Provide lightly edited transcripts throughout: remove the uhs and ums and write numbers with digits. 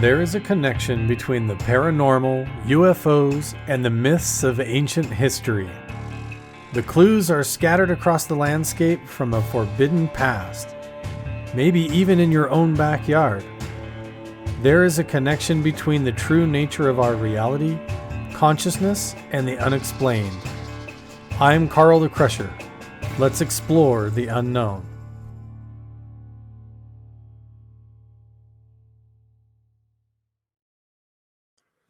There is a connection between the paranormal, UFOs, and the myths of ancient history. The clues are scattered across the landscape from a forbidden past, maybe even in your own backyard. There is a connection between the true nature of our reality, consciousness, and the unexplained. I'm Carl the Crusher. Let's explore the unknown.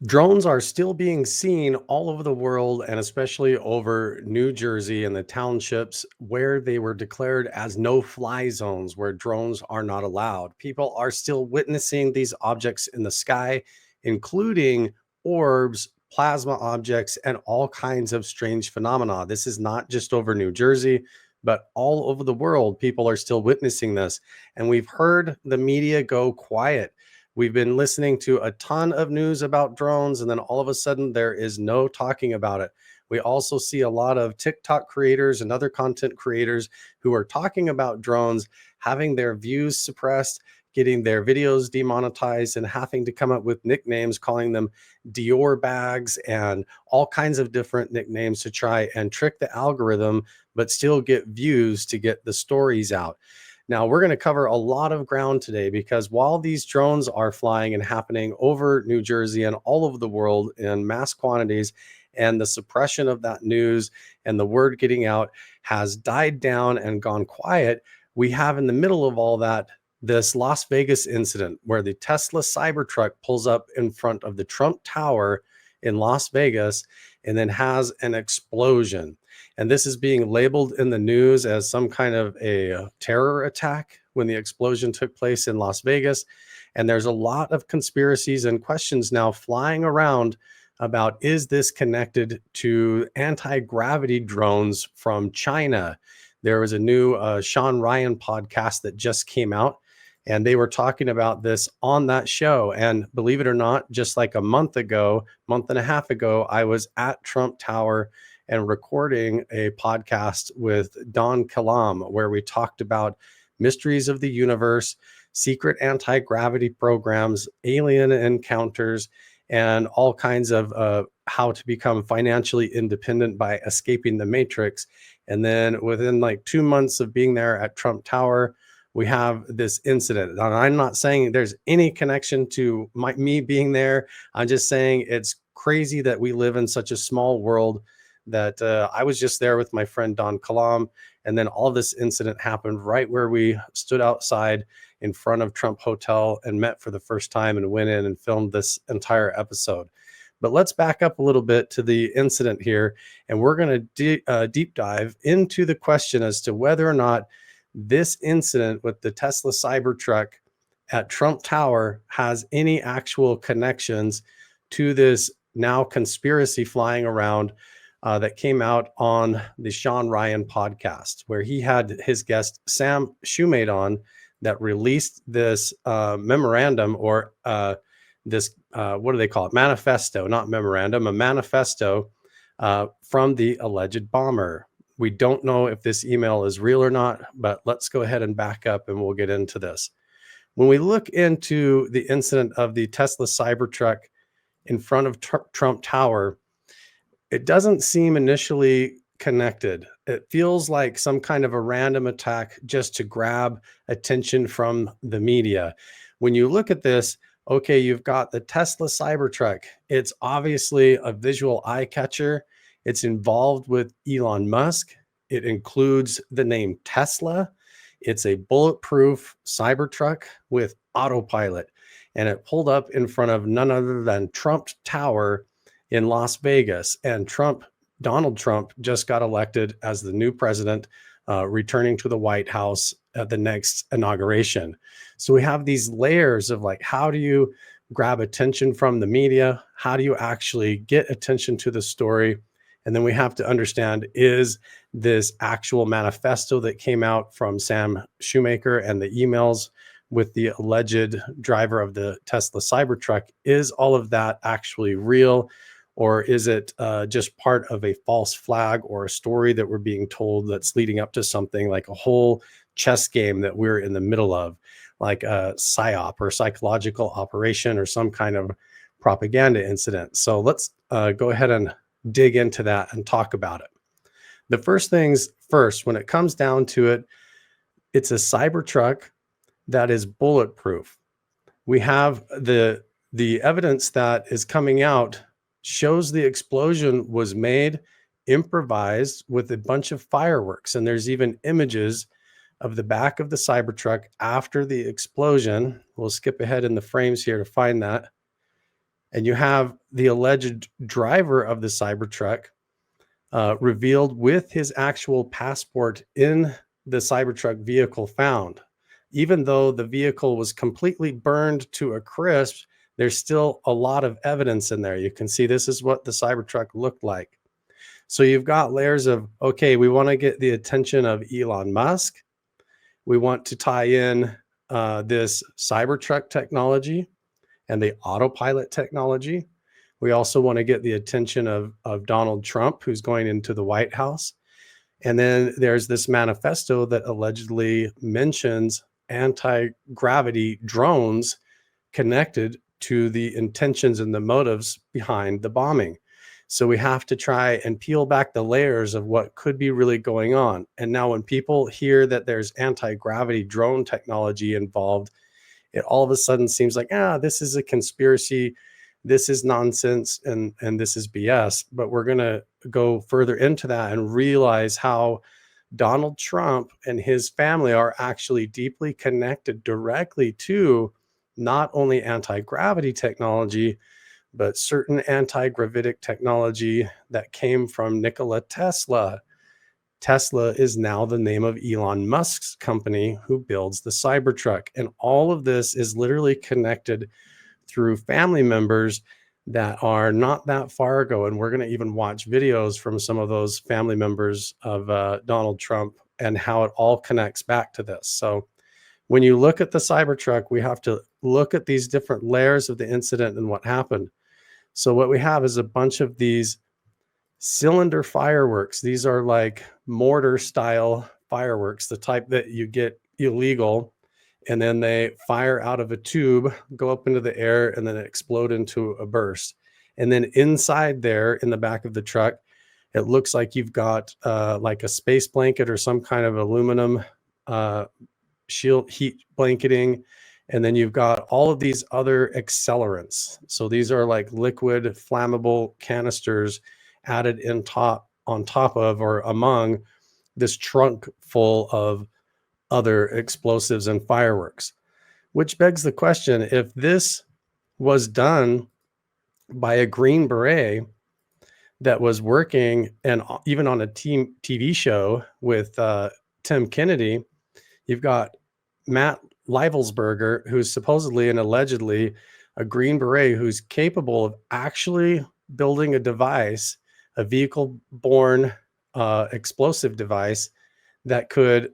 Drones are still being seen all over the world and especially over New Jersey and the townships where they were declared as no-fly zones where drones are not allowed. People are still witnessing these objects in the sky, including orbs, plasma objects, and all kinds of strange phenomena. This is not just over New Jersey, but all over the world. People are still witnessing this. And we've heard the media go quiet. We've been listening to a ton of news about drones, and then all of a sudden there is no talking about it. We also see a lot of TikTok creators and other content creators who are talking about drones, having their views suppressed, getting their videos demonetized, and having to come up with nicknames, calling them Dior bags and all kinds of different nicknames to try and trick the algorithm, but still get views to get the stories out. Now, we're going to cover a lot of ground today because while these drones are flying and happening over New Jersey and all over the world in mass quantities, and the suppression of that news and the word getting out has died down and gone quiet, we have in the middle of all that this Las Vegas incident where the Tesla Cybertruck pulls up in front of the Trump Tower in Las Vegas and then has an explosion. And this is being labeled in the news as some kind of a terror attack when the explosion took place in Las Vegas. And there's a lot of conspiracies and questions now flying around about, is this connected to anti-gravity drones from China? There was a new Sean Ryan podcast that just came out, and they were talking about this on that show. And believe it or not, just like a month and a half ago, I was at Trump Tower and recording a podcast with Don Kalam, where we talked about mysteries of the universe, secret anti-gravity programs, alien encounters, and all kinds of how to become financially independent by escaping the matrix. And then within like 2 months of being there at Trump Tower, we have this incident. And I'm not saying there's any connection to me being there. I'm just saying it's crazy that we live in such a small world that I was just there with my friend Don Kalam. And then all this incident happened right where we stood outside in front of Trump Hotel and met for the first time and went in and filmed this entire episode. But let's back up a little bit to the incident here. And we're going to deep dive into the question as to whether or not this incident with the Tesla Cybertruck at Trump Tower has any actual connections to this now conspiracy flying around that came out on the Sean Ryan podcast, where he had his guest Sam Shoemate on that released this memorandum or this, what do they call it? Manifesto, not memorandum, a manifesto from the alleged bomber. We don't know if this email is real or not, but let's go ahead and back up and we'll get into this. When we look into the incident of the Tesla Cybertruck in front of Trump Tower, it doesn't seem initially connected. It feels like some kind of a random attack just to grab attention from the media. When you look at this, okay, you've got the Tesla Cybertruck. It's obviously a visual eye catcher. It's involved with Elon Musk. It includes the name Tesla. It's a bulletproof Cybertruck with autopilot, and it pulled up in front of none other than Trump Tower in Las Vegas. And Donald Trump just got elected as the new president, returning to the White House at the next inauguration. So we have these layers of like, how do you grab attention from the media? How do you actually get attention to the story? And then we have to understand, is this actual manifesto that came out from Sam Shoemaker and the emails with the alleged driver of the Tesla Cybertruck, is all of that actually real? Or is it just part of a false flag or a story that we're being told that's leading up to something like a whole chess game that we're in the middle of? like a psyop or psychological operation or some kind of propaganda incident. So let's go ahead and dig into that and talk about it. The first things first, when it comes down to it, it's a Cybertruck that is bulletproof. We have the evidence that is coming out shows the explosion was made improvised with a bunch of fireworks, and there's even images of the back of the Cybertruck after the explosion. We'll skip ahead in the frames here to find that. And you have the alleged driver of the Cybertruck revealed with his actual passport in the Cybertruck vehicle found. Even though the vehicle was completely burned to a crisp, there's still a lot of evidence in there. You can see this is what the Cybertruck looked like. So you've got layers of, okay, we want to get the attention of Elon Musk. We want to tie in this Cybertruck technology and the autopilot technology. We also want to get the attention of Donald Trump, who's going into the White House. And then there's this manifesto that allegedly mentions anti-gravity drones connected to the intentions and the motives behind the bombing. So we have to try and peel back the layers of what could be really going on. And now when people hear that there's anti-gravity drone technology involved, it all of a sudden seems like, this is a conspiracy, this is nonsense, and this is BS. But we're going to go further into that and realize how Donald Trump and his family are actually deeply connected directly to not only anti-gravity technology, but certain anti-gravitic technology that came from Nikola Tesla. Tesla is now the name of Elon Musk's company who builds the Cybertruck. And all of this is literally connected through family members that are not that far ago. And we're going to even watch videos from some of those family members of Donald Trump and how it all connects back to this. So when you look at the Cybertruck, we have to look at these different layers of the incident and what happened. So what we have is a bunch of these cylinder fireworks. These are like mortar style fireworks, the type that you get illegal, and then they fire out of a tube, go up into the air, and then explode into a burst. And then inside there in the back of the truck, it looks like you've got like a space blanket or some kind of aluminum shield heat blanketing. And then you've got all of these other accelerants. So these are like liquid flammable canisters added on top of or among this trunk full of other explosives and fireworks, which begs the question, if this was done by a Green Beret that was working and even on a TV show with Tim Kennedy, you've got Matt Leibelsberger, who's supposedly and allegedly a Green Beret who's capable of actually building a device, a vehicle-borne explosive device that could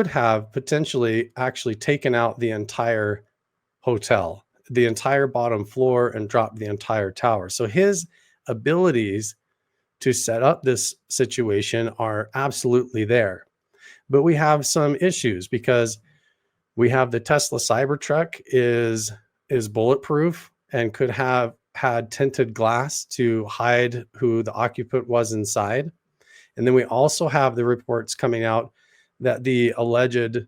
have potentially actually taken out the entire hotel, the entire bottom floor, and dropped the entire tower. So his abilities to set up this situation are absolutely there. But we have some issues because we have the Tesla Cybertruck is bulletproof and could have had tinted glass to hide who the occupant was inside. And then we also have the reports coming out that the alleged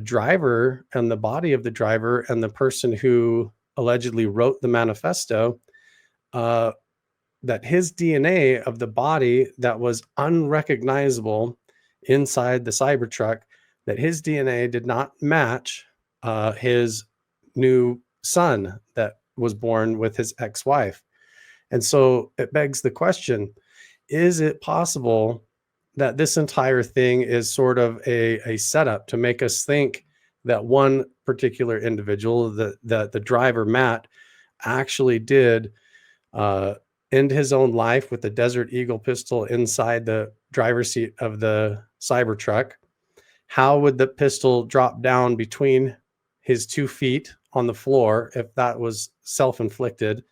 driver and the body of the driver and the person who allegedly wrote the manifesto, that his DNA of the body that was unrecognizable inside the Cybertruck, that his DNA did not match his new son that was born with his ex-wife. And so it begs the question, is it possible that this entire thing is sort of a setup to make us think that one particular individual, the driver, Matt, actually did end his own life with the Desert Eagle pistol inside the driver's seat of the Cybertruck? How would the pistol drop down between his 2 feet on the floor if that was self-inflicted?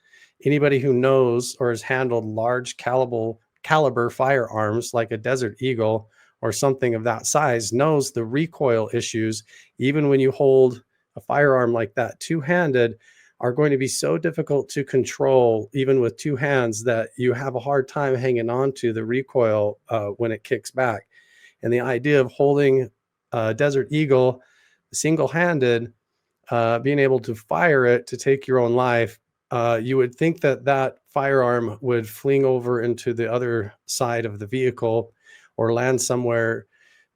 Anybody who knows or has handled large caliber firearms like a Desert Eagle or something of that size knows the recoil issues, even when you hold a firearm like that two-handed are going to be so difficult to control, even with two hands, that you have a hard time hanging on to the recoil when it kicks back. And the idea of holding a Desert Eagle single-handed, being able to fire it to take your own life, you would think that that firearm would fling over into the other side of the vehicle or land somewhere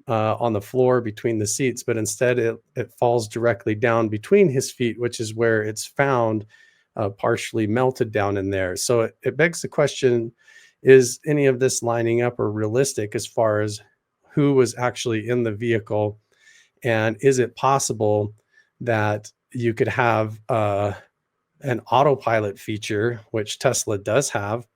on the floor between the seats, but instead it falls directly down between his feet, which is where it's found, partially melted down in there. So it begs the question, is any of this lining up or realistic as far as who was actually in the vehicle? And is it possible that you could have an autopilot feature, which Tesla does have,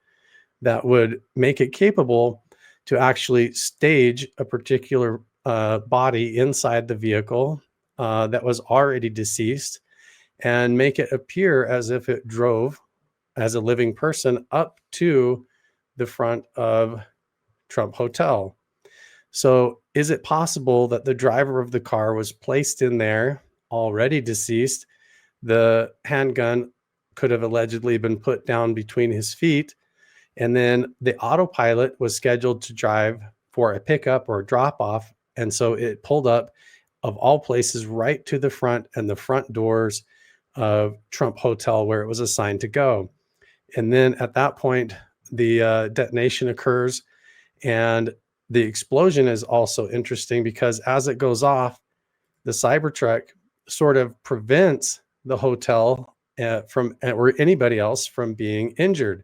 that would make it capable to actually stage a particular body inside the vehicle that was already deceased and make it appear as if it drove as a living person up to the front of Trump Hotel. So, is it possible that the driver of the car was placed in there already deceased? The handgun could have allegedly been put down between his feet, and then the autopilot was scheduled to drive for a pickup or a drop off. And so it pulled up, of all places, right to the front and the front doors of Trump Hotel where it was assigned to go. And then at that point, the detonation occurs. And the explosion is also interesting because as it goes off, the Cybertruck sort of prevents the hotel from or anybody else from being injured.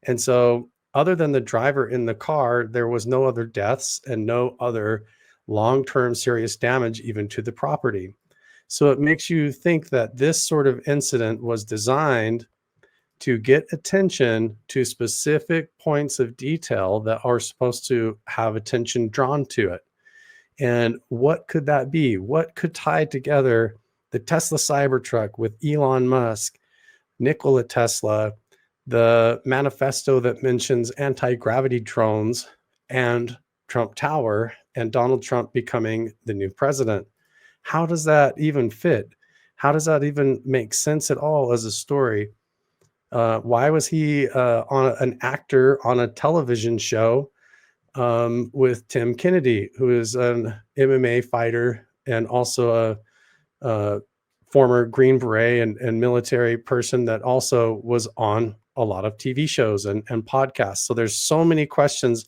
And so, other than the driver in the car, there was no other deaths and no other long term serious damage, even to the property. So, it makes you think that this sort of incident was designed to get attention to specific points of detail that are supposed to have attention drawn to it. And what could that be? What could tie together the Tesla Cybertruck with Elon Musk, Nikola Tesla, the manifesto that mentions anti-gravity drones, and Trump Tower, and Donald Trump becoming the new president? How does that even fit? How does that even make sense at all as a story? Why was he an actor on a television show with Tim Kennedy, who is an MMA fighter and also a former Green Beret and military person that also was on a lot of TV shows and podcasts? So there's so many questions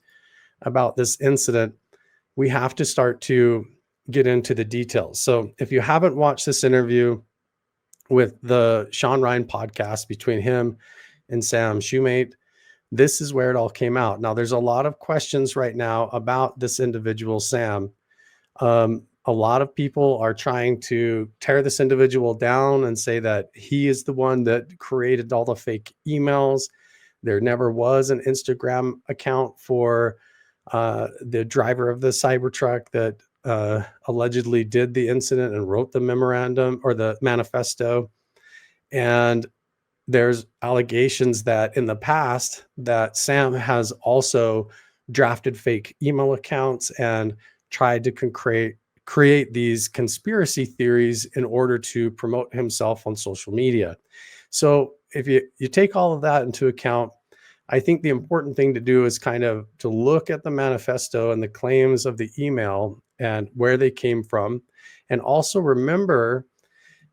about this incident. We have to start to get into the details. So if you haven't watched this interview with the Sean Ryan podcast between him and Sam Shoemate, this is where it all came out. Now, there's a lot of questions right now about this individual, Sam. A lot of people are trying to tear this individual down and say that he is the one that created all the fake emails. There never was an Instagram account for the driver of the Cybertruck that allegedly did the incident and wrote the memorandum or the manifesto. And there's allegations that in the past that Sam has also drafted fake email accounts and tried to create these conspiracy theories in order to promote himself on social media. So if you take all of that into account, I think the important thing to do is kind of to look at the manifesto and the claims of the email and where they came from. And also remember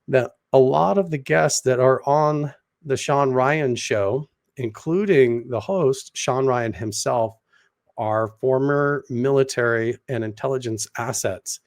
that a lot of the guests that are on the Sean Ryan show, including the host, Sean Ryan himself, are former military and intelligence assets.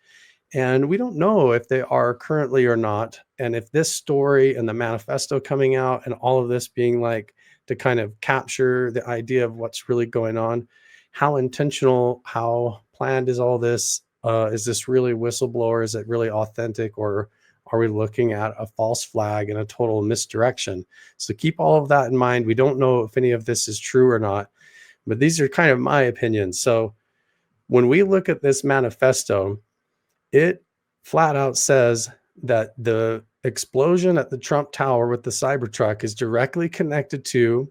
And we don't know if they are currently or not. And if this story and the manifesto coming out and all of this being like to kind of capture the idea of what's really going on, how intentional, how planned is all this? Is this really whistleblower? Is it really authentic? Or are we looking at a false flag and a total misdirection? So keep all of that in mind. We don't know if any of this is true or not, but these are kind of my opinions. So when we look at this manifesto, it flat out says that the explosion at the Trump Tower with the Cybertruck is directly connected to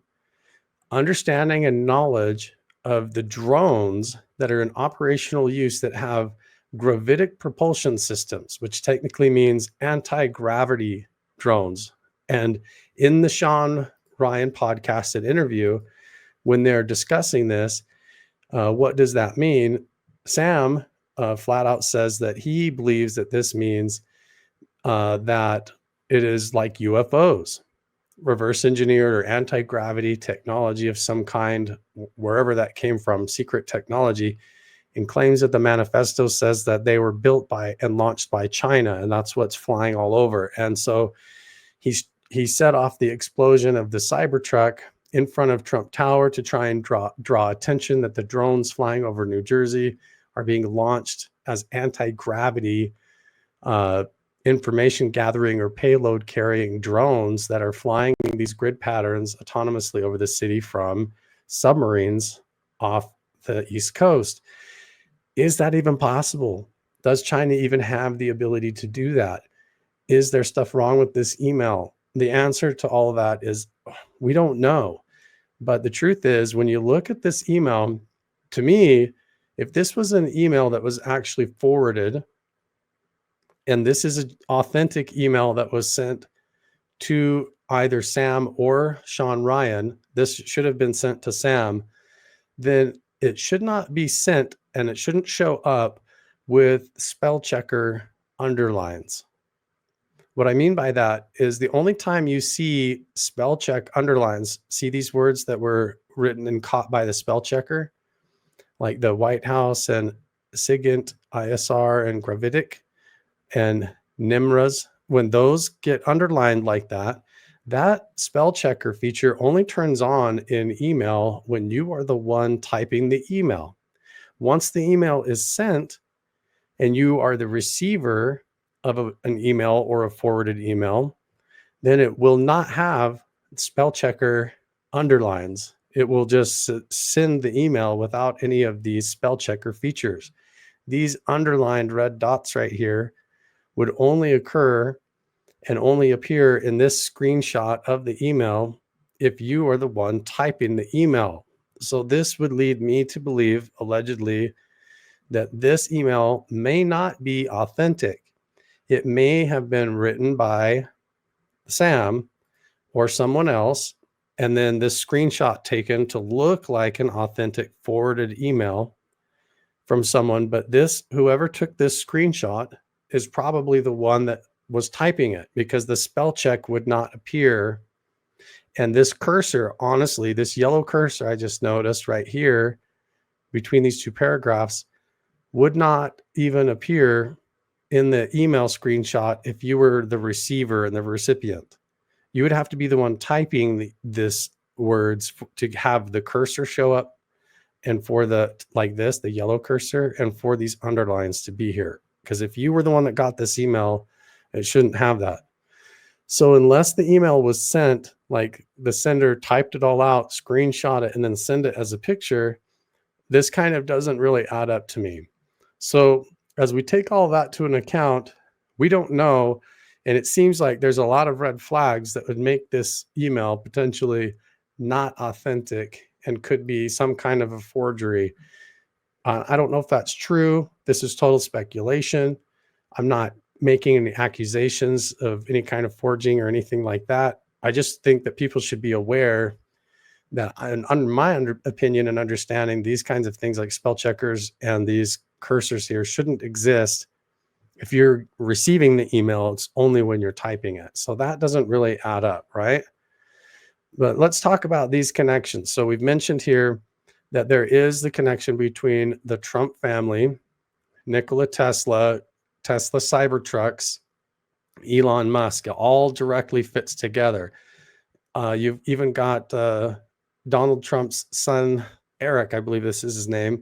understanding and knowledge of the drones that are in operational use that have gravitic propulsion systems, which technically means anti-gravity drones. And in the Sean Ryan podcast and interview, when they're discussing this, what does that mean? Sam flat out says that he believes that this means that it is like UFOs, reverse engineered or anti-gravity technology of some kind, wherever that came from, secret technology, and claims that the manifesto says that they were built by and launched by China, and that's what's flying all over. And so he set off the explosion of the Cybertruck in front of Trump Tower to try and draw attention that the drones flying over New Jersey are being launched as anti-gravity information gathering or payload carrying drones that are flying these grid patterns autonomously over the city from submarines off the East Coast. Is that even possible? Does China even have the ability to do that? Is there stuff wrong with this email? The answer to all of that is we don't know. But the truth is, when you look at this email, to me, if this was an email that was actually forwarded, and this is an authentic email that was sent to either Sam or Sean Ryan, this should have been sent to Sam, then it should not be sent and it shouldn't show up with spell checker underlines. What I mean by that is the only time you see spell check underlines, see these words that were written and caught by the spell checker, like the White House and SIGINT, ISR, and Gravitic and NIMRAs, when those get underlined like that, that spell checker feature only turns on in email when you are the one typing the email. Once the email is sent and you are the receiver of an email or a forwarded email, then it will not have spell checker underlines. It will just send the email without any of these spell checker features. These underlined red dots right here would only occur and only appear in this screenshot of the email if you are the one typing the email. So this would lead me to believe, allegedly, that this email may not be authentic. It may have been written by Sam or someone else, and then this screenshot taken to look like an authentic forwarded email from someone. But this, whoever took this screenshot, is probably the one that was typing it, because the spell check would not appear. And this cursor, honestly, this yellow cursor I just noticed right here between these two paragraphs would not even appear in the email screenshot if you were the receiver and the recipient. You would have to be the one typing this words to have the cursor show up, and for the, like this, the yellow cursor, and for these underlines to be here. Because if you were the one that got this email, it shouldn't have that. So unless the email was sent, like the sender typed it all out, screenshot it, and then send it as a picture, this kind of doesn't really add up to me. So as we take all that to an account, we don't know. And it seems like there's a lot of red flags that would make this email potentially not authentic and could be some kind of a forgery. I don't know if that's true. This is total speculation. I'm not making any accusations of any kind of forging or anything like that. I just think that people should be aware that, in my opinion and understanding, these kinds of things like spell checkers and these cursors here shouldn't exist. If you're receiving the email, it's only when you're typing it. So that doesn't really add up, right? But let's talk about these connections. So we've mentioned here that there is the connection between the Trump family, Nikola Tesla, Tesla Cybertrucks, Elon Musk. It all directly fits together. You've even got Donald Trump's son, Eric, I believe this is his name,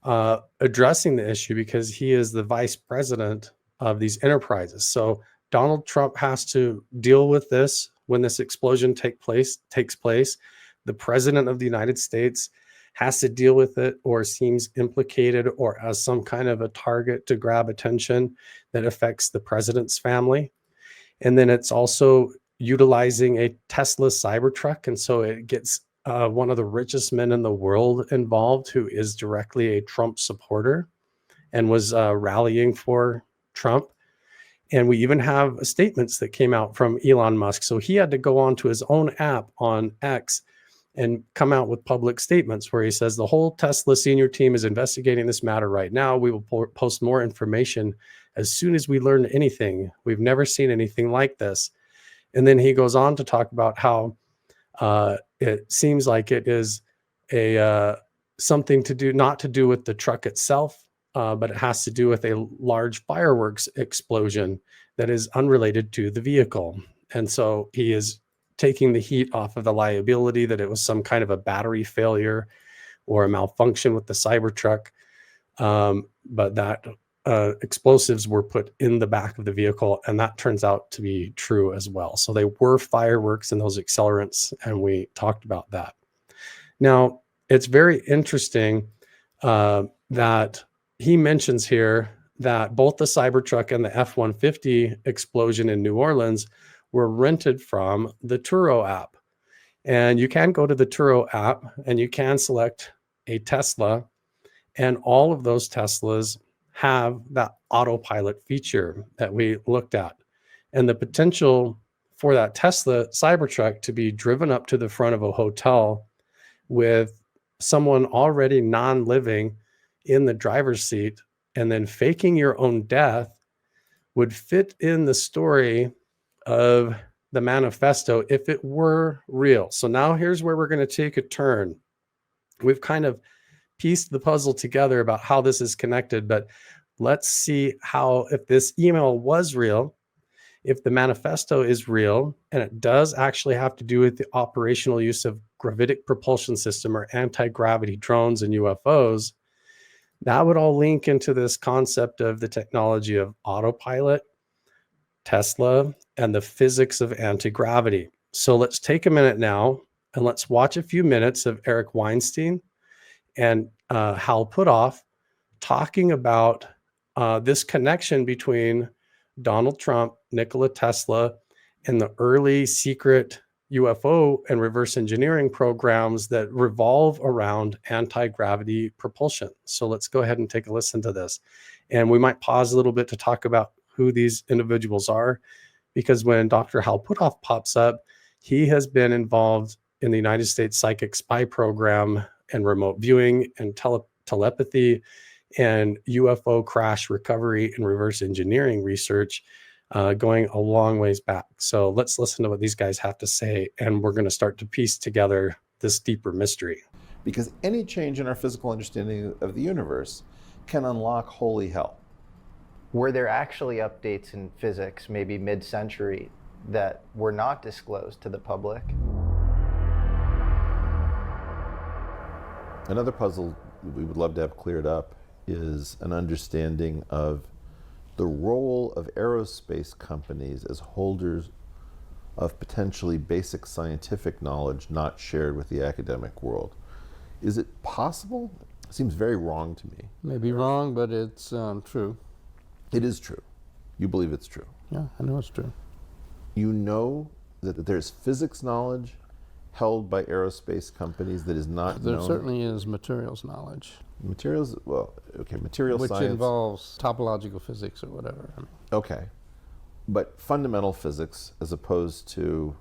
addressing the issue because he is the vice president of these enterprises. So Donald Trump has to deal with this when this explosion takes place. The president of the United States has to deal with it, or seems implicated, or as some kind of a target to grab attention that affects the president's family. And then it's also utilizing a Tesla Cybertruck. And so it gets one of the richest men in the world involved, who is directly a Trump supporter. and was rallying for Trump. And we even have statements that came out from Elon Musk. So he had to go on to his own app on X and come out with public statements where he says the whole Tesla senior team is investigating this matter right now. We will post more information as soon as we learn anything. We've never seen anything like this. And then he goes on to talk about how it seems like it is a something to do, not to do with the truck itself, but it has to do with a large fireworks explosion that is unrelated to the vehicle. And so he is taking the heat off of the liability that it was some kind of a battery failure or a malfunction with the Cybertruck, but that explosives were put in the back of the vehicle, and that turns out to be true as well. So they were fireworks and those accelerants, and we talked about that. Now, it's very interesting that he mentions here that both the Cybertruck and the F-150 explosion in New Orleans were rented from the Turo app. And you can go to the Turo app and you can select a Tesla, and all of those Teslas have that autopilot feature that we looked at. And the potential for that Tesla Cybertruck to be driven up to the front of a hotel with someone already non-living in the driver's seat and then faking your own death would fit in the story of the manifesto if it were real. So now here's where we're going to take a turn. We've kind of pieced the puzzle together about how this is connected, but let's see how, if this email was real, if the manifesto is real, and it does actually have to do with the operational use of gravitic propulsion system or anti-gravity drones and UFOs, that would all link into this concept of the technology of autopilot, Tesla, and the physics of anti-gravity. So let's take a minute now and let's watch a few minutes of Eric Weinstein and Hal Puthoff talking about this connection between Donald Trump, Nikola Tesla, and the early secret UFO and reverse engineering programs that revolve around anti-gravity propulsion. So let's go ahead and take a listen to this. And we might pause a little bit to talk about who these individuals are, because when Dr. Hal Puthoff pops up, he has been involved in the United States psychic spy program and remote viewing and telepathy and UFO crash recovery and reverse engineering research going a long ways back. So let's listen to what these guys have to say, and we're going to start to piece together this deeper mystery. Because any change in our physical understanding of the universe can unlock holy hell. Were there actually updates in physics, maybe mid-century, that were not disclosed to the public? Another puzzle we would love to have cleared up is an understanding of the role of aerospace companies as holders of potentially basic scientific knowledge not shared with the academic world. Is it possible? It seems very wrong to me. Maybe wrong, but it's true. It is true. You believe it's true. Yeah, I know it's true. You know that there's physics knowledge held by aerospace companies that is not known? There certainly is materials knowledge. Materials, well, okay, material which science. Which involves topological physics or whatever. I mean. Okay. But fundamental physics as opposed to,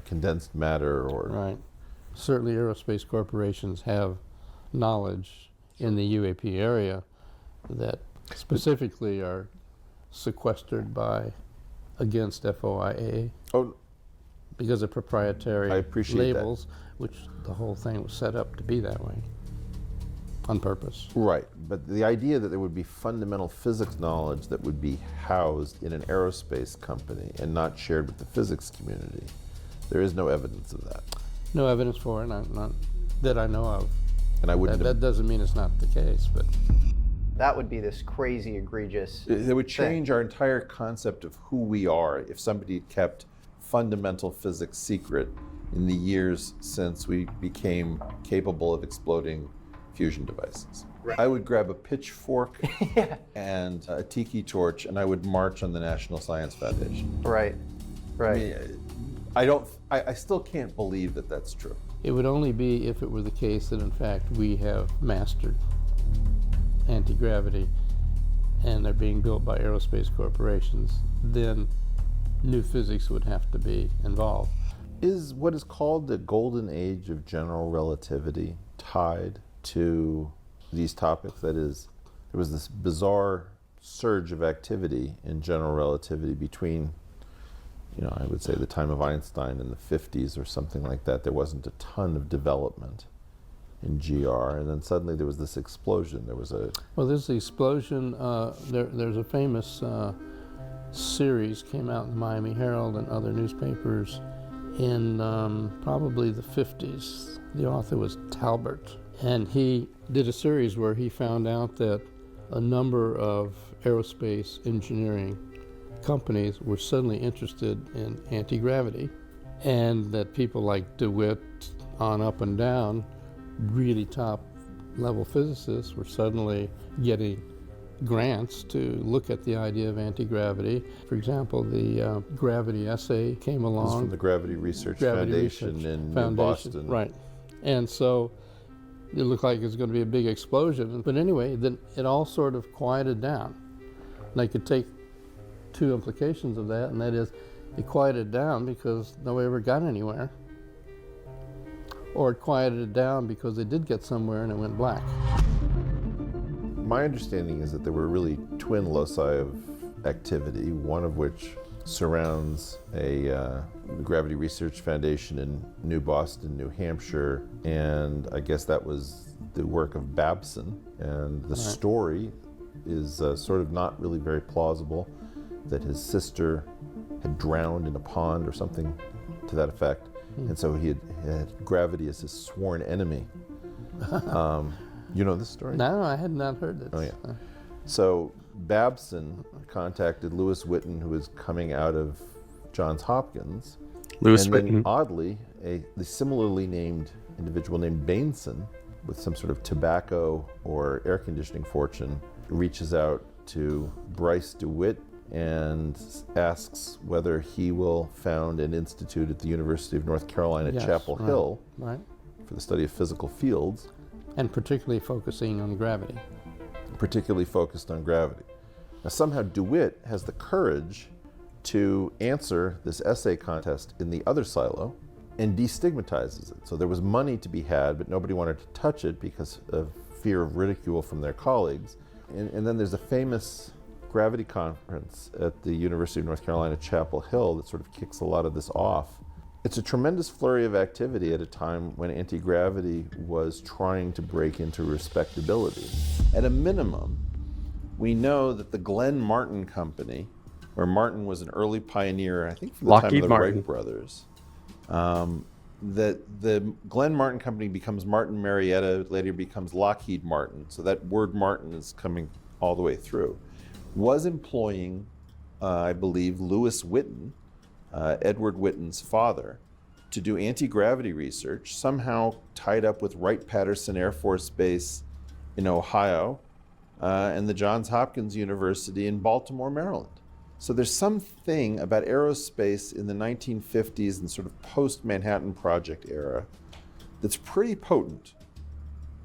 condensed matter or... Right. Certainly aerospace corporations have knowledge in the UAP area that specifically are sequestered against FOIA. Oh, because of proprietary I appreciate labels, which the whole thing was set up to be that way, on purpose. Right, but the idea that there would be fundamental physics knowledge that would be housed in an aerospace company and not shared with the physics community, there is no evidence of that. No evidence for it, not that I know of. And I wouldn't. That doesn't mean it's not the case, but. That would be this crazy, egregious It would change thing. our entire concept of who we are if somebody kept fundamental physics secret in the years since we became capable of exploding fusion devices. Right. I would grab a pitchfork and a tiki torch, and I would march on the National Science Foundation. Right, right. I mean, I still can't believe that that's true. It would only be if it were the case that, in fact, we have mastered anti-gravity and they're being built by aerospace corporations, then new physics would have to be involved. Is what is called the golden age of general relativity tied to these topics? That is, there was this bizarre surge of activity in general relativity between, I would say the time of Einstein in the 50s or something like that. There wasn't a ton of development in GR, and then suddenly there was this explosion. There's the explosion. There's a famous series came out in the Miami Herald and other newspapers in probably the 50s. The author was Talbert, and he did a series where he found out that a number of aerospace engineering companies were suddenly interested in anti-gravity, and that people like DeWitt on up and down, really top level physicists, were suddenly getting grants to look at the idea of anti-gravity. For example, the gravity essay came along. This is from the Gravity Research Foundation in New Boston. Right. And so it looked like it was going to be a big explosion. But anyway, then it all sort of quieted down. And I could take two implications of that, and that is it quieted down because nobody ever got anywhere, or it quieted down because they did get somewhere and it went black. My understanding is that there were really twin loci of activity, one of which surrounds a Gravity Research Foundation in New Boston, New Hampshire, and I guess that was the work of Babson. And the story is sort of not really very plausible, that his sister had drowned in a pond or something to that effect. And so he had gravity as his sworn enemy. You know this story? No, I had not heard this. Oh, yeah. So Babson contacted Lewis Whitten, who was coming out of Johns Hopkins. Lewis and then, Whitten. oddly, the similarly named individual named Bainson, with some sort of tobacco or air conditioning fortune, reaches out to Bryce DeWitt and asks whether he will found an institute at the University of North Carolina, Yes, Chapel right, Hill, right. for the study of physical fields, And particularly focusing on gravity. particularly focused on gravity. Now, somehow DeWitt has the courage to answer this essay contest in the other silo and destigmatizes it. So there was money to be had, but nobody wanted to touch it because of fear of ridicule from their colleagues. And then there's a famous gravity conference at the University of North Carolina, Chapel Hill, that sort of kicks a lot of this off. It's a tremendous flurry of activity at a time when anti-gravity was trying to break into respectability. At a minimum, we know that the Glenn Martin Company, where Martin was an early pioneer, I think from the time of the Wright brothers, that the Glenn Martin Company becomes Martin Marietta, later becomes Lockheed Martin, so that word Martin is coming all the way through, was employing, I believe, Lewis Whitten, Edward Whitten's father, to do anti-gravity research, somehow tied up with Wright-Patterson Air Force Base in Ohio and the Johns Hopkins University in Baltimore, Maryland. So there's something about aerospace in the 1950s and sort of post-Manhattan Project era that's pretty potent.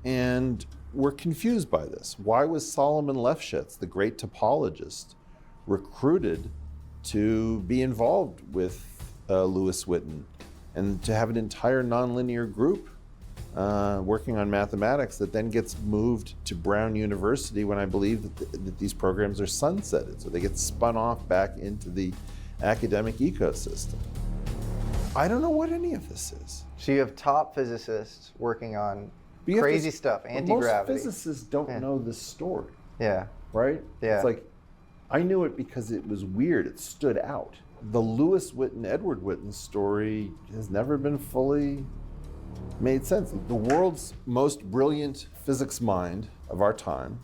And we're confused by this. Why was Solomon Lefschetz, the great topologist, recruited to be involved with Lewis Whitten and to have an entire nonlinear group working on mathematics that then gets moved to Brown University when I believe that these programs are sunsetted. So they get spun off back into the academic ecosystem. I don't know what any of this is. So you have top physicists working on But you have crazy to- stuff, but anti-gravity. Most physicists don't know this story, Yeah. right? Yeah. It's like, I knew it because it was weird. It stood out. The Lewis Whitten, Edward Whitten story has never been fully made sense. The world's most brilliant physics mind of our time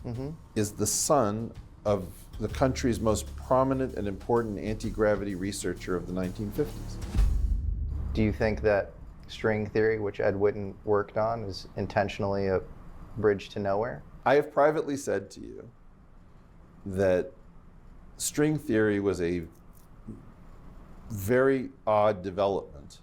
is the son of the country's most prominent and important anti-gravity researcher of the 1950s. Do you think that string theory, which Ed Whitten worked on, is intentionally a bridge to nowhere? I have privately said to you that string theory was a very odd development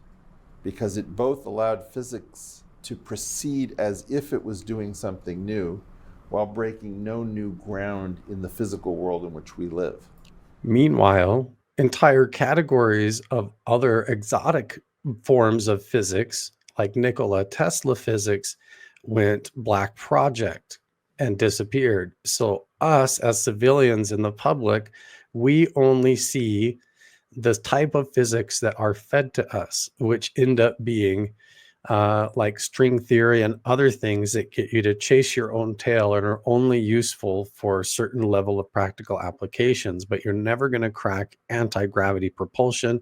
because it both allowed physics to proceed as if it was doing something new while breaking no new ground in the physical world in which we live. Meanwhile, entire categories of other exotic forms of physics, like Nikola Tesla physics, went black project and disappeared. So, us as civilians in the public, we only see the type of physics that are fed to us, which end up being like string theory and other things that get you to chase your own tail and are only useful for a certain level of practical applications. But you're never going to crack anti-gravity propulsion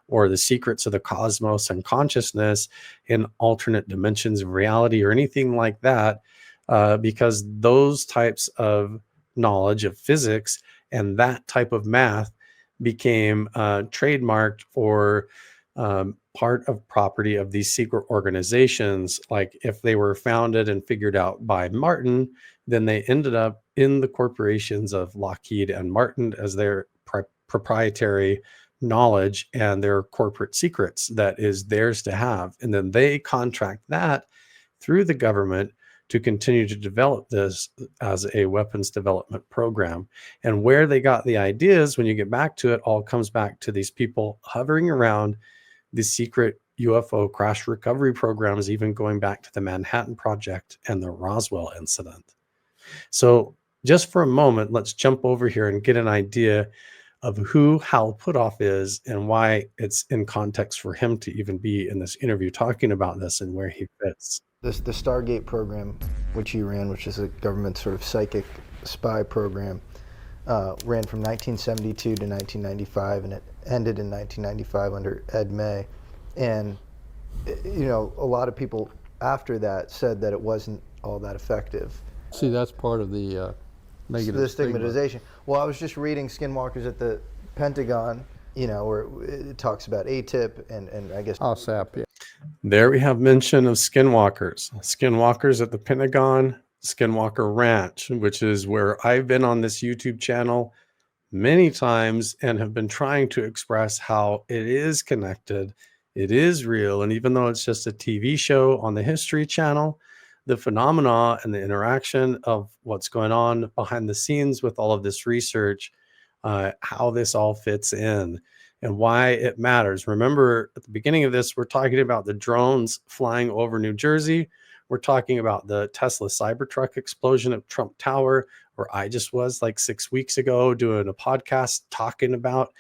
or the secrets of the cosmos and consciousness in alternate dimensions of reality or anything like that, because those types of knowledge of physics and that type of math became trademarked or part of property of these secret organizations. Like if they were founded and figured out by Martin, then they ended up in the corporations of Lockheed and Martin as their proprietary knowledge and their corporate secrets that is theirs to have. And then they contract that through the government to continue to develop this as a weapons development program. And where they got the ideas, when you get back to it, all comes back to these people hovering around the secret UFO crash recovery programs, even going back to the Manhattan Project and the Roswell incident. So just for a moment, let's jump over here and get an idea of who Hal Puthoff is and why it's in context for him to even be in this interview talking about this and where he fits. The Stargate program, which he ran, which is a government sort of psychic spy program, ran from 1972 to 1995, and it ended in 1995 under Ed May. And, you know, a lot of people after that said that it wasn't all that effective. See, that's part of the negative The stigmatization. Well, I was just reading Skinwalkers at the Pentagon, you know, where it talks about ATIP and I guess... OSAP, yeah. There we have mention of Skinwalkers. Skinwalkers at the Pentagon, Skinwalker Ranch, which is where I've been on this YouTube channel many times and have been trying to express how it is connected, it is real, and even though it's just a TV show on the History Channel, the phenomena and the interaction of what's going on behind the scenes with all of this research, how this all fits in and why it matters. Remember, at the beginning of this, we're talking about the drones flying over New Jersey. We're talking about the Tesla Cybertruck explosion at Trump Tower, where I just was like 6 weeks ago doing a podcast talking about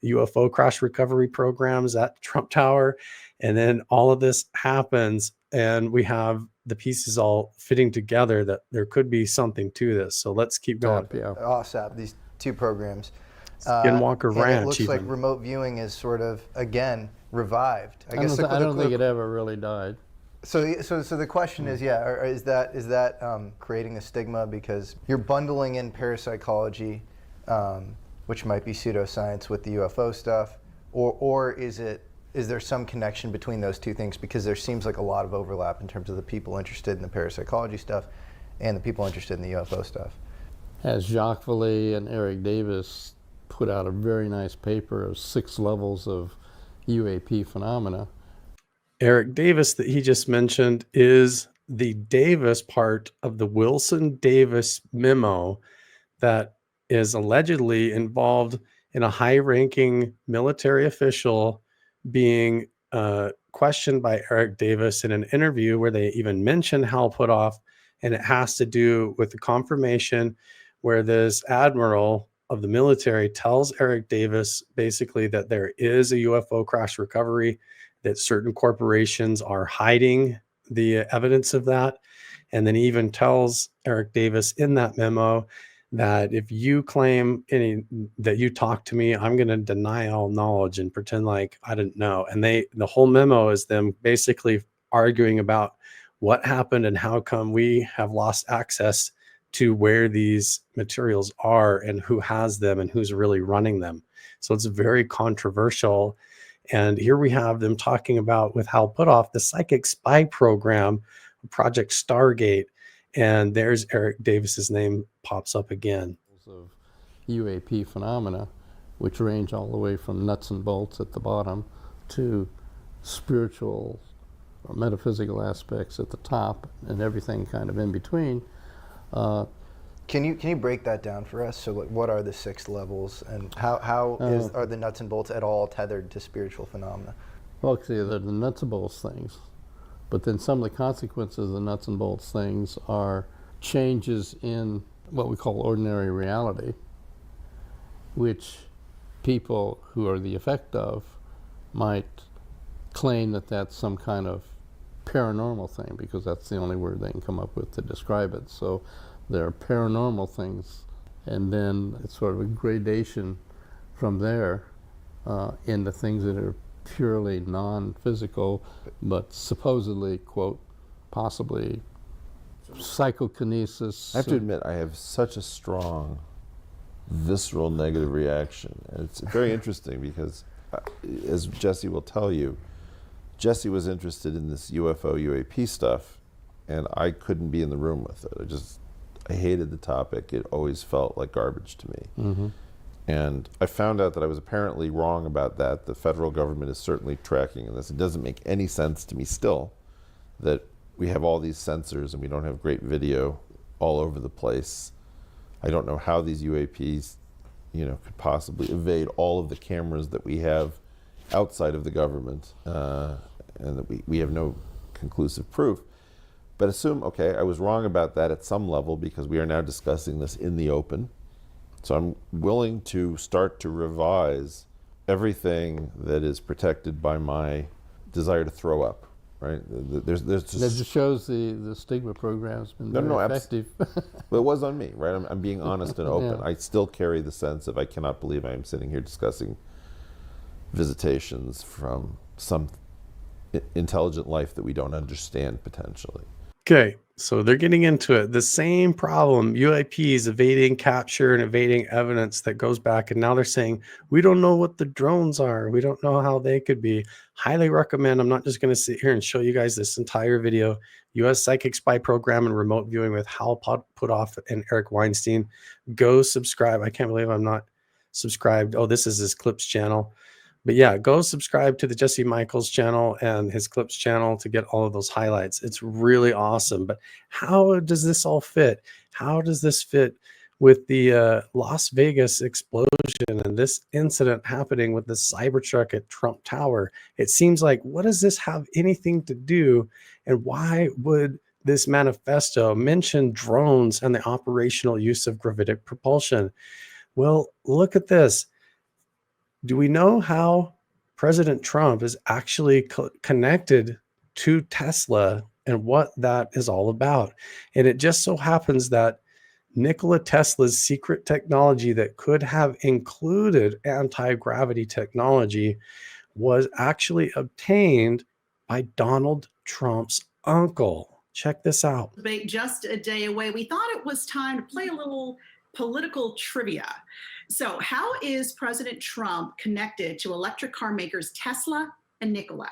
UFO crash recovery programs at Trump Tower. And then all of this happens, and we have the pieces all fitting together that there could be something to this. So let's keep going. OSAP, these two programs. Skinwalker Ranch. It looks like remote viewing is sort of, again, revived. I don't think it ever really died. So the question is, yeah, is that creating a stigma because you're bundling in parapsychology, which might be pseudoscience, with the UFO stuff, or is there some connection between those two things? Because there seems like a lot of overlap in terms of the people interested in the parapsychology stuff and the people interested in the UFO stuff. As Jacques Vallée and Eric Davis put out a very nice paper of 6 levels of UAP phenomena. Eric Davis that he just mentioned is the Davis part of the Wilson-Davis memo that is allegedly involved in a high-ranking military official being questioned by Eric Davis in an interview where they even mention Hal Puthoff, and it has to do with the confirmation where this admiral of the military tells Eric Davis basically that there is a UFO crash recovery, that certain corporations are hiding the evidence of that. And then he even tells Eric Davis in that memo that if you claim that you talked to me, I'm going to deny all knowledge and pretend like I didn't know. And the whole memo is them basically arguing about what happened and how come we have lost access to where these materials are and who has them and who's really running them. So it's very controversial. And here we have them talking about, with Hal Puthoff, the psychic spy program, Project Stargate. And there's Eric Davis's name pops up again. Of UAP phenomena, which range all the way from nuts and bolts at the bottom to spiritual or metaphysical aspects at the top and everything kind of in between. Can you break that down for us? So like, what are the 6 levels, and are the nuts and bolts at all tethered to spiritual phenomena? Well, see, they're the nuts and bolts things, but then some of the consequences of the nuts and bolts things are changes in what we call ordinary reality, which people who are the effect of might claim that that's some kind of paranormal thing, because that's the only word they can come up with to describe it. So there are paranormal things, and then it's sort of a gradation from there into things that are purely non-physical, but supposedly, quote, possibly psychokinesis. I have to admit, I have such a strong, visceral negative reaction. And it's very interesting because, as Jesse will tell you, Jesse was interested in this UFO, UAP stuff, and I couldn't be in the room with it. I hated the topic. It always felt like garbage to me. Mm-hmm. And I found out that I was apparently wrong about that. The federal government is certainly tracking this. It doesn't make any sense to me still that we have all these sensors and we don't have great video all over the place. I don't know how these UAPs, could possibly evade all of the cameras that we have outside of the government, and that we have no conclusive proof. But assume, okay, I was wrong about that at some level because we are now discussing this in the open. So I'm willing to start to revise everything that is protected by my desire to throw up, right? There's That just shows the stigma program's been very effective. But it was on me, right? I'm being honest and open. Yeah. I still carry the sense of I cannot believe I am sitting here discussing visitations from some intelligent life that we don't understand potentially. Okay, so they're getting into it. The same problem, UAPs evading capture and evading evidence that goes back. And now they're saying, we don't know what the drones are. We don't know how they could be. Highly recommend. I'm not just going to sit here and show you guys this entire video. U.S. Psychic Spy Program and Remote Viewing with Hal Puthoff and Eric Weinstein. Go subscribe. I can't believe I'm not subscribed. Oh, this is his Clips channel. But yeah, go subscribe to the Jesse Michaels channel and his Clips channel to get all of those highlights. It's really awesome. But how does this all fit? How does this fit with the Las Vegas explosion and this incident happening with the Cybertruck at Trump Tower? It seems like, what does this have anything to do? And why would this manifesto mention drones and the operational use of gravitic propulsion? Well, look at this. Do we know how President Trump is actually connected to Tesla and what that is all about? And it just so happens that Nikola Tesla's secret technology that could have included anti-gravity technology was actually obtained by Donald Trump's uncle. Check this out. Just a day away, we thought it was time to play a little political trivia. So how is President Trump connected to electric car makers Tesla and Nikola?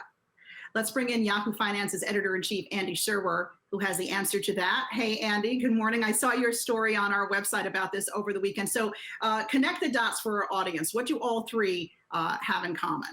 Let's bring in Yahoo Finance's editor-in-chief, Andy Sherwer, who has the answer to that. Hey, Andy, good morning. I saw your story on our website about this over the weekend. So connect the dots for our audience. What do all three have in common?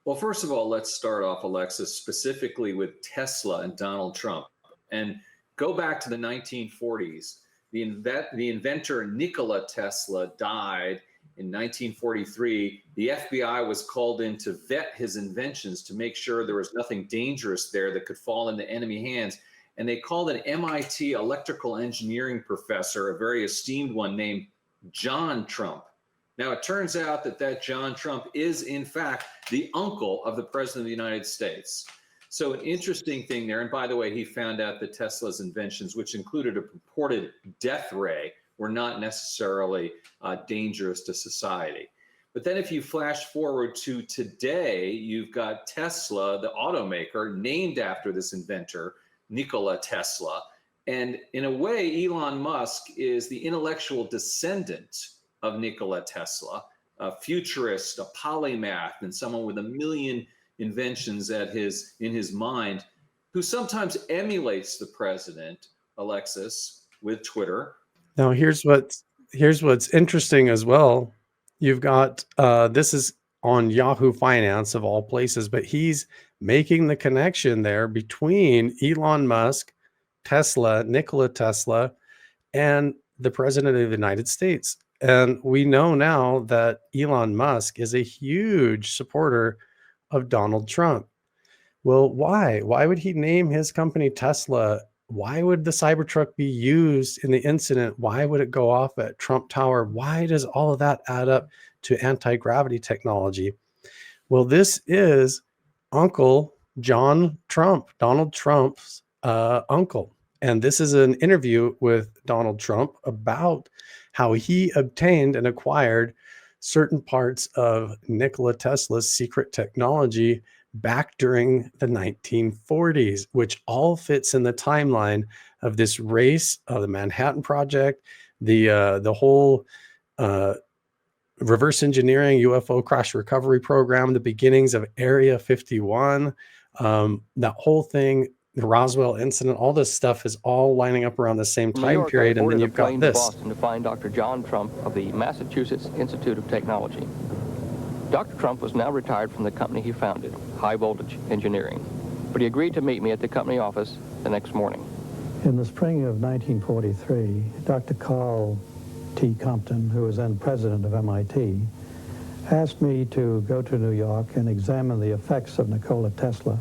Well, first of all, let's start off, Alexis, specifically with Tesla and Donald Trump. And go back to the 1940s. The inventor Nikola Tesla died in 1943. The FBI was called in to vet his inventions to make sure there was nothing dangerous there that could fall into enemy hands. And they called an MIT electrical engineering professor, a very esteemed one named John Trump. Now, it turns out that John Trump is, in fact, the uncle of the President of the United States. So an interesting thing there, and by the way, he found out that Tesla's inventions, which included a purported death ray, were not necessarily dangerous to society. But then if you flash forward to today, you've got Tesla, the automaker, named after this inventor, Nikola Tesla. And in a way, Elon Musk is the intellectual descendant of Nikola Tesla, a futurist, a polymath, and someone with a million inventions in his mind, who sometimes emulates the president, Alexis, with Twitter. Now here's what's interesting as well. You've got this is on Yahoo Finance of all places, but he's making the connection there between Elon Musk, Tesla, Nikola Tesla, and the president of the United States. And we know now that Elon Musk is a huge supporter of Donald Trump. Well, why? Why would he name his company Tesla? Why would the Cybertruck be used in the incident? Why would it go off at Trump Tower? Why does all of that add up to anti-gravity technology? Well, this is Uncle John Trump, Donald Trump's uncle. And this is an interview with Donald Trump about how he obtained and acquired certain parts of Nikola Tesla's secret technology back during the 1940s, which all fits in the timeline of this race of the Manhattan Project, the whole reverse engineering UFO crash recovery program, the beginnings of Area 51, that whole thing, the Roswell incident, all this stuff is all lining up around the same From New time York, period. I And then boarded a you've got plane to this. Boston to find Dr. John Trump of the Massachusetts Institute of Technology. Dr. Trump was now retired from the company he founded, High Voltage Engineering, but he agreed to meet me at the company office the next morning. In the spring of 1943, Dr. Carl T. Compton, who was then president of MIT, asked me to go to New York and examine the effects of Nikola Tesla.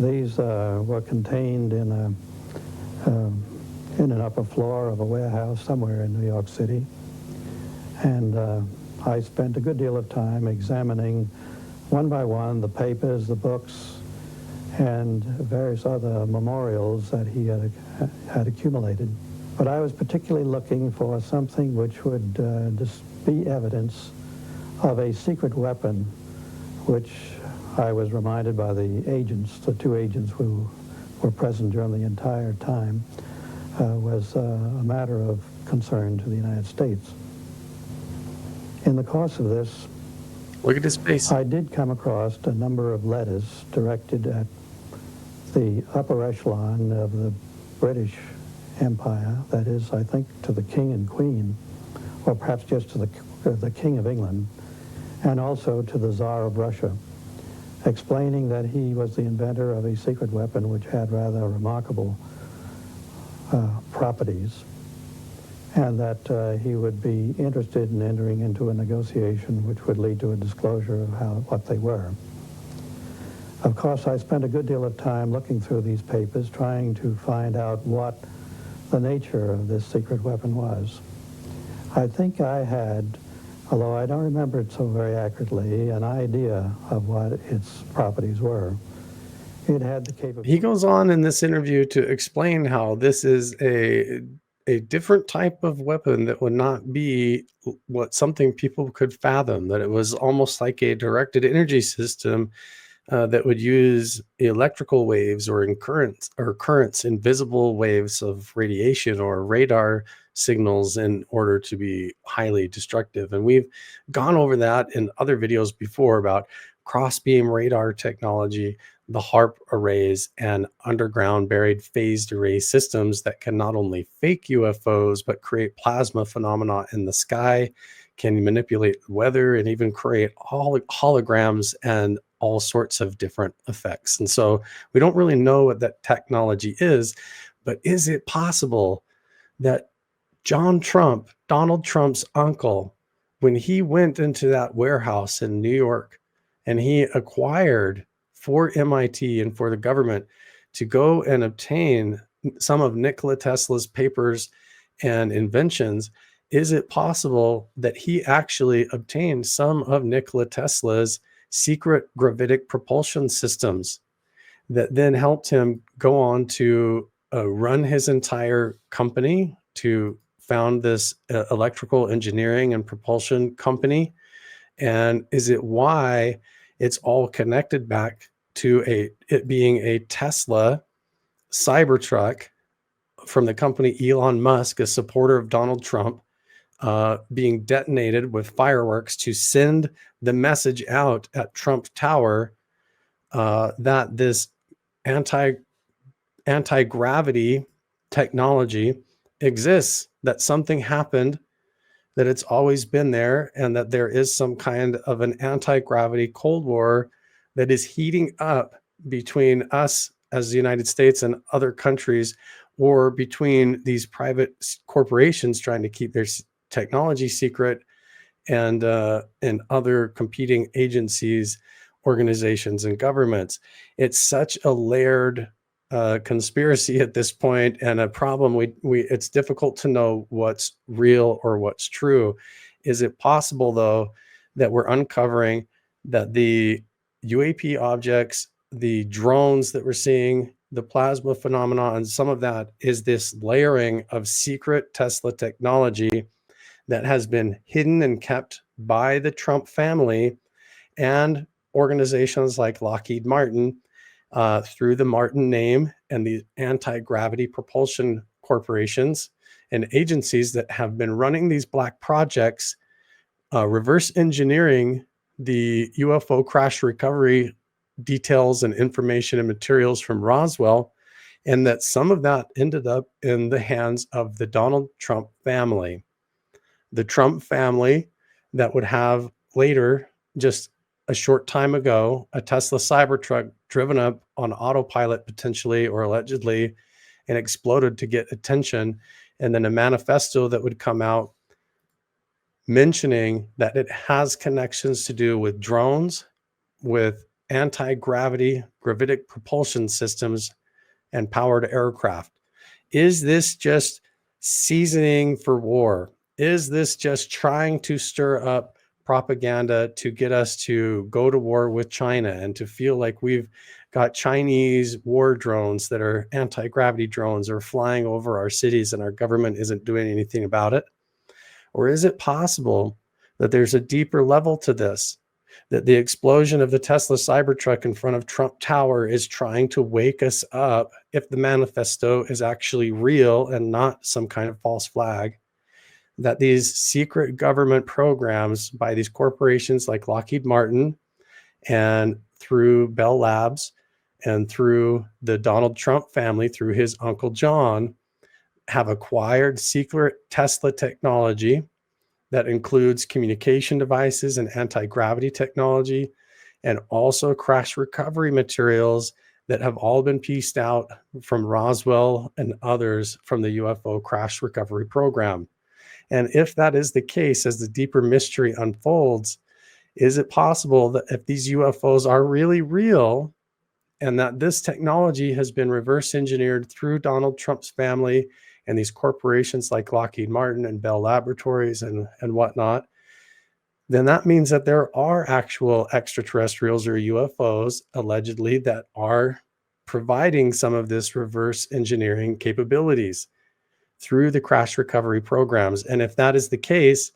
These were contained in an upper floor of a warehouse somewhere in New York City. And I spent a good deal of time examining one by one the papers, the books, and various other memorials that he had accumulated. But I was particularly looking for something which would be evidence of a secret weapon, which I was reminded by the agents, the two agents who were present during the entire time, was a matter of concern to the United States. In the course of this, Look at his face. I did come across a number of letters directed at the upper echelon of the British Empire, that is, I think, to the King and Queen, or perhaps just to the King of England, and also to the Tsar of Russia, explaining that he was the inventor of a secret weapon which had rather remarkable properties, and that he would be interested in entering into a negotiation which would lead to a disclosure of what they were. Of course, I spent a good deal of time looking through these papers, trying to find out what the nature of this secret weapon was. I think I had, although I don't remember it so very accurately, an idea of what its properties were. It had the capability. He goes on in this interview to explain how this is a different type of weapon that would not be what something people could fathom, that it was almost like a directed energy system that would use electrical waves or currents, invisible waves of radiation or radar signals in order to be highly destructive. And we've gone over that in other videos before about cross-beam radar technology, the HARP arrays, and underground buried phased array systems that can not only fake UFOs, but create plasma phenomena in the sky, can manipulate weather, and even create holograms and all sorts of different effects. And so we don't really know what that technology is, but is it possible that John Trump, Donald Trump's uncle, when he went into that warehouse in New York and he acquired for MIT and for the government to go and obtain some of Nikola Tesla's papers and inventions, is it possible that he actually obtained some of Nikola Tesla's secret gravitic propulsion systems that then helped him go on to run his entire company, to found this electrical engineering and propulsion company? And is it why it's all connected back to it being a Tesla Cybertruck from the company Elon Musk, a supporter of Donald Trump, being detonated with fireworks to send the message out at Trump Tower that this anti-gravity technology exists, that something happened, that it's always been there, and that there is some kind of an anti-gravity Cold War that is heating up between us as the United States and other countries or between these private corporations trying to keep their technology secret and other competing agencies, organizations, and governments. It's such a layered conspiracy at this point, and a problem. It's difficult to know what's real or what's true. Is it possible, though, that we're uncovering that the UAP objects, the drones that we're seeing, the plasma phenomena, and some of that is this layering of secret Tesla technology that has been hidden and kept by the Trump family and organizations like Lockheed Martin through the Martin name and the anti-gravity propulsion corporations and agencies that have been running these black projects, reverse engineering the UFO crash recovery details and information and materials from Roswell, and that some of that ended up in the hands of the Donald Trump family. The Trump family that would have later, just a short time ago, a Tesla Cybertruck driven up on autopilot potentially or allegedly and exploded to get attention, and then a manifesto that would come out mentioning that it has connections to do with drones, with anti-gravity, gravitic propulsion systems, and powered aircraft. Is this just seasoning for war? Is this just trying to stir up propaganda to get us to go to war with China and to feel like we've got Chinese war drones that are anti-gravity drones are flying over our cities and our government isn't doing anything about it? Or is it possible that there's a deeper level to this, that the explosion of the Tesla Cybertruck in front of Trump Tower is trying to wake us up if the manifesto is actually real and not some kind of false flag, that these secret government programs by these corporations like Lockheed Martin and through Bell Labs and through the Donald Trump family, through his Uncle John, have acquired secret Tesla technology that includes communication devices and anti-gravity technology, and also crash recovery materials that have all been pieced out from Roswell and others from the UFO crash recovery program. And if that is the case, as the deeper mystery unfolds, is it possible that if these UFOs are really real and that this technology has been reverse engineered through Donald Trump's family and these corporations like Lockheed Martin and Bell Laboratories and whatnot, then that means that there are actual extraterrestrials or UFOs allegedly that are providing some of this reverse engineering capabilities through the crash recovery programs. And if that is the case,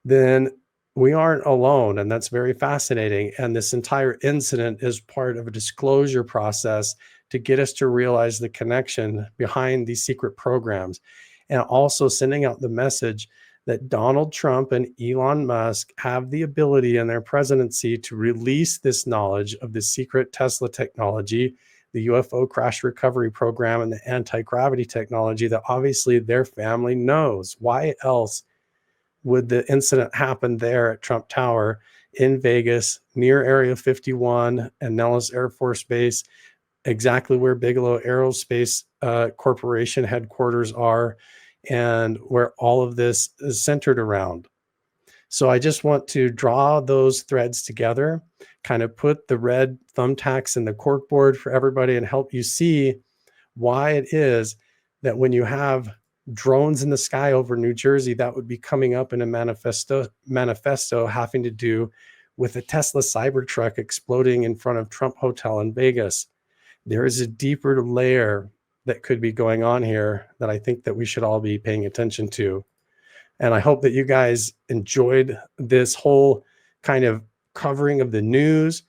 then we aren't alone. And that's very fascinating. And this entire incident is part of a disclosure process to get us to realize the connection behind these secret programs, and also sending out the message that Donald Trump and Elon Musk have the ability in their presidency to release this knowledge of the secret Tesla technology, the UFO crash recovery program, and the anti-gravity technology that obviously their family knows. Why else would the incident happen there at Trump Tower in Vegas, near Area 51 and Nellis Air Force Base, exactly where Bigelow Aerospace Corporation headquarters are, and where all of this is centered around? So I just want to draw those threads together, kind of put the red thumbtacks in the corkboard for everybody and help you see why it is that when you have drones in the sky over New Jersey, that would be coming up in a manifesto having to do with a Tesla Cybertruck exploding in front of Trump Hotel in Vegas. There is a deeper layer that could be going on here that I think that we should all be paying attention to. And I hope that you guys enjoyed this whole kind of covering of the news,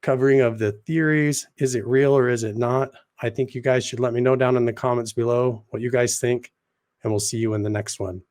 covering of the theories. Is it real or is it not? I think you guys should let me know down in the comments below what you guys think, and we'll see you in the next one.